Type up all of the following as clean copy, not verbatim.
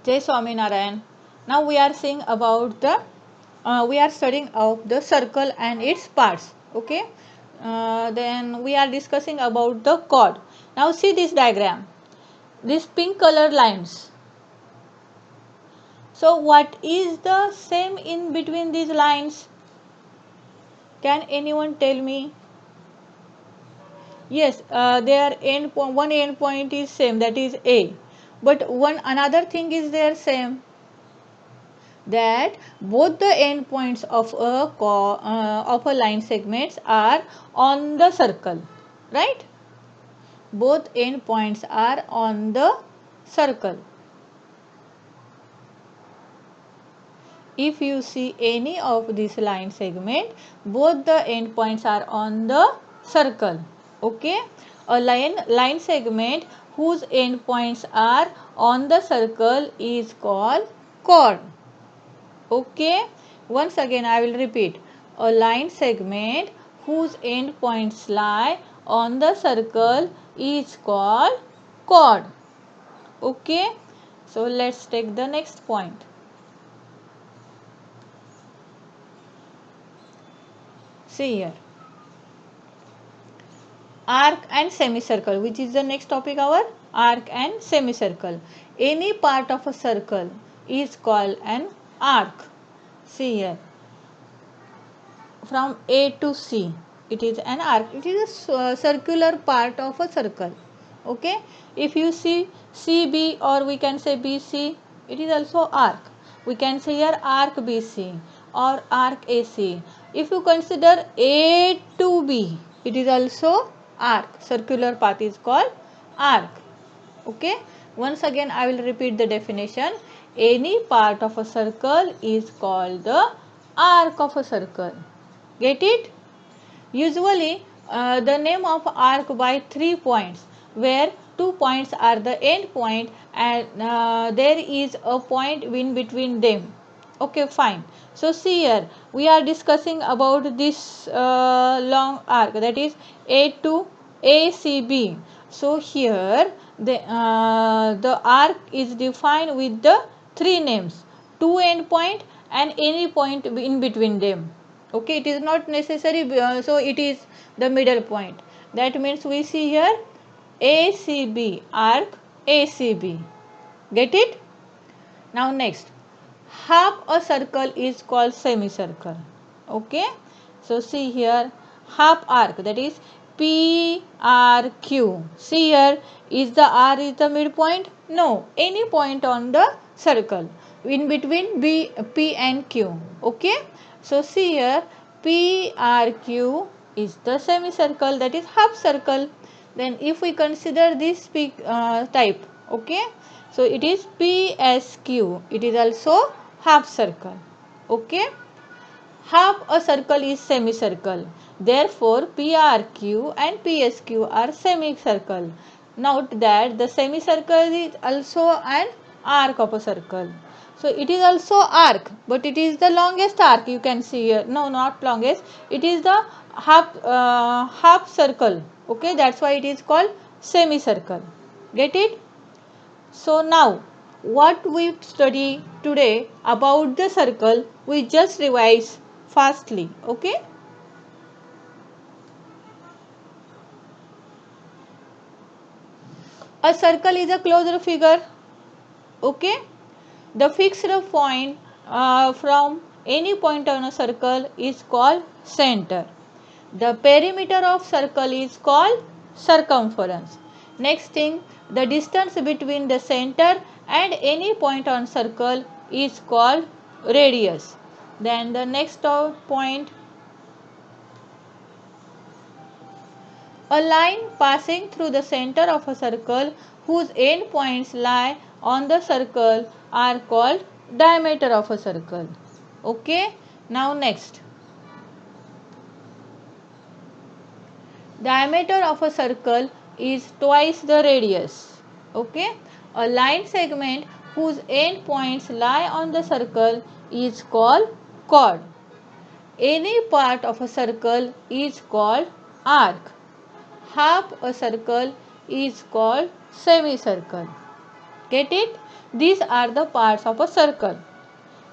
Jai Swaminarayan. Now we are seeing about the we are studying of the circle and its parts. Okay. Then we are discussing about the chord. Now see this diagram. These pink color lines. So what is the same in between these lines? Can anyone tell me? Yes, their end point, one end point is same, that is A. But one another thing is there same, that both the endpoints of a line segments are on the circle, right? Both endpoints are on the circle. If you see any of this line segment, both the endpoints are on the circle. Okay, a line segment whose endpoints are on the circle is called chord. Okay, once again I will repeat, a line segment whose endpoints lie on the circle is called chord. Okay, so let's take the next point. See here, arc and semicircle, which is the next topic, our arc and semicircle. Any part of a circle is called an arc. See here, from A to C, it is an arc. It is a circular part of a circle. Okay, if you see CB, or we can say BC, it is also arc. We can say here arc BC or arc AC. If you consider A to B, it is also arc. Circular path is called arc. Okay, once again I will repeat the definition. Any part of a circle is called the arc of a circle. Get it? Usually the name of arc by 3 points, where 2 points are the end point and there is a point in between them. Okay, fine. So see here, we are discussing about this long arc, that is A to ACB. So here the arc is defined with the 3 names, 2 end point and any point in between them. Okay, it is not necessary, so it is the middle point. That means we see here ACB, arc ACB. Get it? Now next, half a circle is called semicircle. Okay, so see here, half arc, that is PRQ. See here, is the R is the midpoint? No, any point on the circle in between P and Q. Okay, so see here, PRQ is the semicircle, that is half circle. Then if we consider this type, okay, so it is PSQ, it is also half circle. Okay, half a circle is semicircle, therefore PRQ and PSQ are semicircle. Note that the semicircle is also an arc of a circle. So it is also arc, but it is the longest arc, you can see here. No, not longest, it is the half circle. Okay, that's why it is called semicircle. Get it? So now what we study today about the circle, we just revise fastly. Okay, a circle is a closed figure. Okay, the fixed point from any point on a circle is called center. The perimeter of circle is called circumference. Next thing, the distance between the center and any point on circle is called radius. Then the next point, a line passing through the center of a circle whose end points lie on the circle are called diameter of a circle. Okay, now next, diameter of a circle is twice the radius. Okay, a line segment whose end points lie on the circle is called chord. Any part of a circle is called arc. Half a circle is called semicircle. Get it? These are the parts of a circle.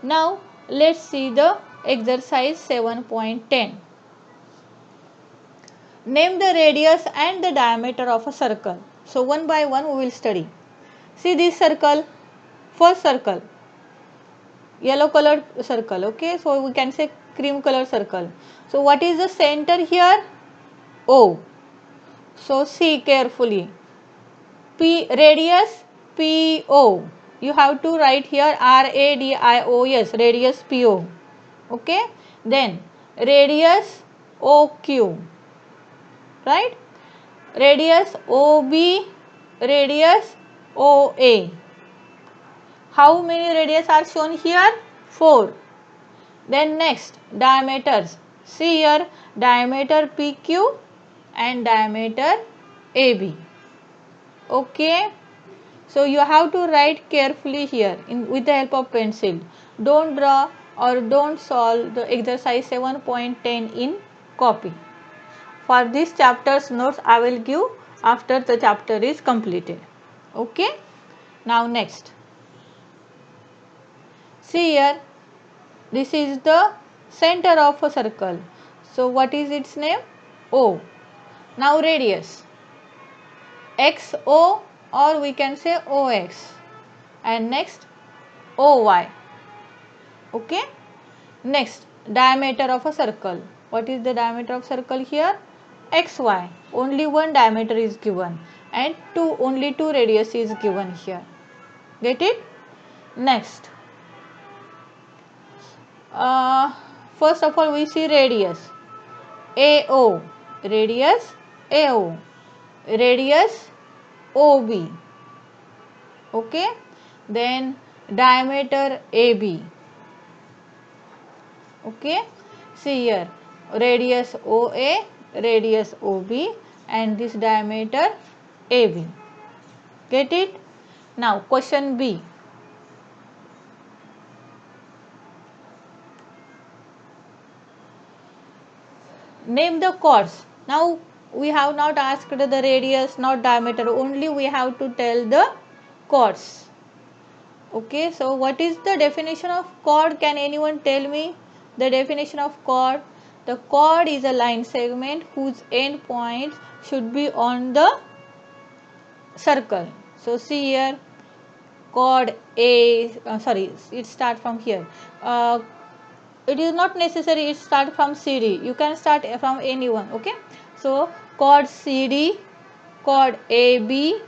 Now let's see the exercise 7.10. Name the radius and the diameter of a circle. So one by one we will study. See this circle, first circle, yellow colored circle, okay, so we can say cream color circle. So what is the center here? O. So see carefully. P radius PO. You have to write here RADIOS, radius PO. Okay. Then radius OQ. Right. Radius OB, radius OA. How many radius are shown here? 4. Then next diameters. See here diameter PQ and diameter AB. Okay. So you have to write carefully here with the help of pencil. Don't draw or don't solve the exercise 7.10 in copy. For this chapter's notes I will give after the chapter is completed. Okay. Now next. See here, this is the center of a circle. So what is its name? O. Now radius. XO or we can say OX. And next OY. Okay. Next diameter of a circle. What is the diameter of circle here? XY. Only one diameter is given and only two radius is given here. Get it? Next. First of all we see radius. AO. Radius AO. Radius OB. Okay. Then diameter AB. Okay. See here radius OA, radius OB and this diameter AB. Get it? Now question B. Name the chords. Now we have not asked the radius, not diameter, only we have to tell the chords. Okay, so what is the definition of chord? Can anyone tell me the definition of chord? The chord is a line segment whose end points should be on the circle. So see here chord A, it starts from here. It is not necessary it start from CD. You can start from anyone. Okay. So chord CD, chord AB,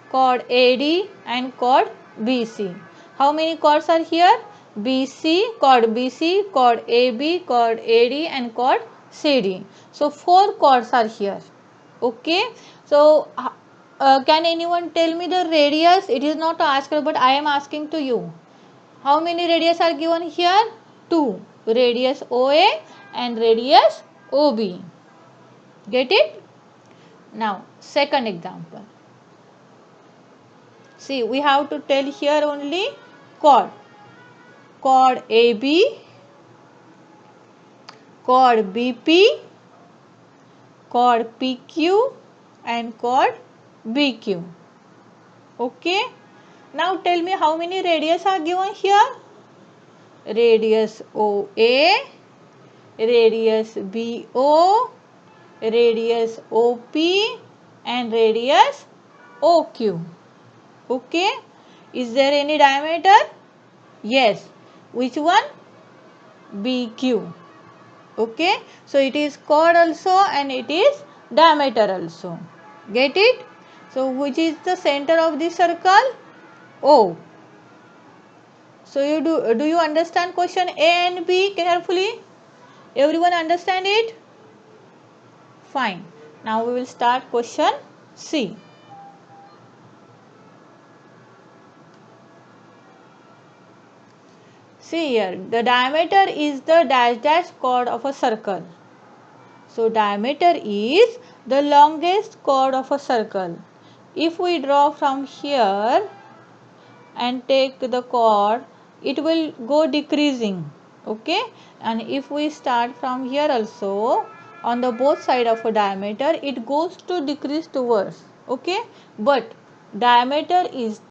chord AD and chord BC. How many chords are here? BC, chord BC, chord AB, chord AD and chord CD. So 4 chords are here. Okay. So can anyone tell me the radius? It is not asked but I am asking to you. How many radius are given here? 2. Radius OA and radius OB. Get it? Now second example. See we have to tell here only chord. Chord AB, chord BP, chord PQ and chord BQ. Okay. Now tell me how many radius are given here? Radius OA, radius BO, radius OP and radius OQ. Okay. Is there any diameter? Yes. Which one? BQ. Okay. So it is chord also and it is diameter also. Get it? So which is the center of the circle? O. So you do you understand question A and B carefully? Everyone understand it? Fine. Now we will start question C. See here, the diameter is the dash chord of a circle. So diameter is the longest chord of a circle. If we draw from here and take the chord, it will go decreasing. Okay. And if we start from here also, on the both side of a diameter, it goes to decrease towards. Okay. But diameter is